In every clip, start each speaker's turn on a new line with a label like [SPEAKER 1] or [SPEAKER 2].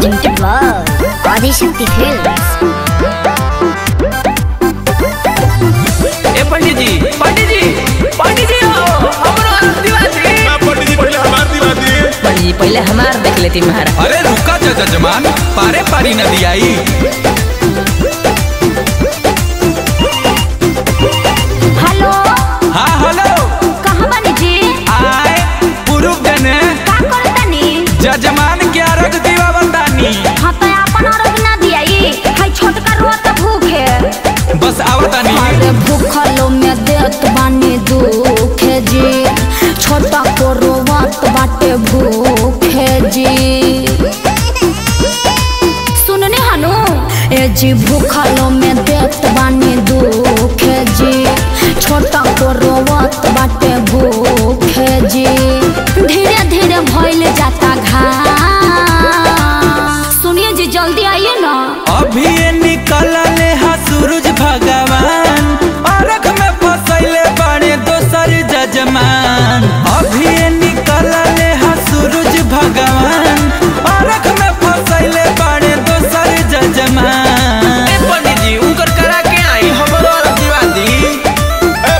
[SPEAKER 1] presented by Adishakti Films।
[SPEAKER 2] पंडित जी पंडित जी पंडित जी
[SPEAKER 3] पंडित जी पहले हमार देख लेती महाराज।
[SPEAKER 2] अरे रुका जजमान, पारे पारी नदी आई।
[SPEAKER 1] हेलो।
[SPEAKER 2] हाँ हेलो।
[SPEAKER 1] कहाँ बनी जी?
[SPEAKER 2] आए पुरुष जने
[SPEAKER 1] का करतनी?
[SPEAKER 2] जजमान के अर्घ दीवा बतानी।
[SPEAKER 1] हाँ तो अपन अर्घ ना दियाई, हाय छोटका रोत भूखे।
[SPEAKER 2] बस आवतानी।
[SPEAKER 1] अरे भूखलो में देत बानी दुखे जी, छोटा को रोवत बाटे भूखे जी। सुनने हनु ए जी, भूखलो में देत बानी दुखे जी, छोटा को रोवत बाटे भूखे जी। धीरे धीरे भइल जाता घास, सुनिए जी जल्दी आइए ना।
[SPEAKER 2] अभी निकल ले हा सूरज भगवान, अर्घ में फसैले बड़े दोसर जजमान। अभी निकल ले हा सूरज भगवान, अर्घ में फसैले बड़े दोसर जजमान। पंडित जी उनकर करा के आई, हमरो अर्घ दिवा दी।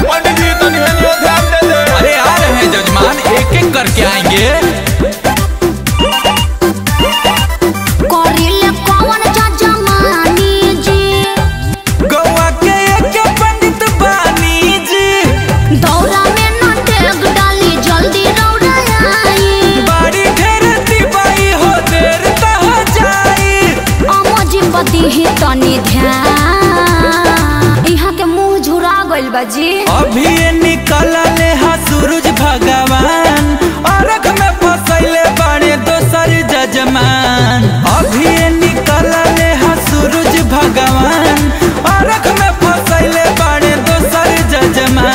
[SPEAKER 2] पंडित जी तो ध्यान दे दे। अरे आ रहे हैं जजमान, एक एक करके आएंगे।
[SPEAKER 1] तनी ध्यान, यहाँ के मुँह झुरा गइल बा जी।
[SPEAKER 2] अभी निकल ले हा सूरज भगवान, अर्घ में फसैले बड़े दोसर जजमान। अभी निकल ले हा सूरज भगवान, अर्घ में फसैले बड़े दोसर जजमान।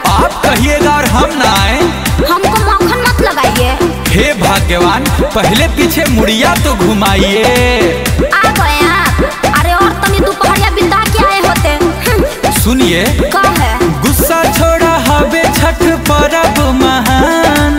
[SPEAKER 2] आप कहिएगा और हम ना आए?
[SPEAKER 1] हमको मक्खन मत लगाइए।
[SPEAKER 2] हे भाग्यवान, पहले पीछे मुड़िया तो घुमाइए।
[SPEAKER 1] आ गए आप? अरे और तनी दोपहरिया बिंदा के आए होते।
[SPEAKER 2] सुनिए
[SPEAKER 1] का है?
[SPEAKER 2] गुस्सा छोड़ा हवे छठ पर्व महान,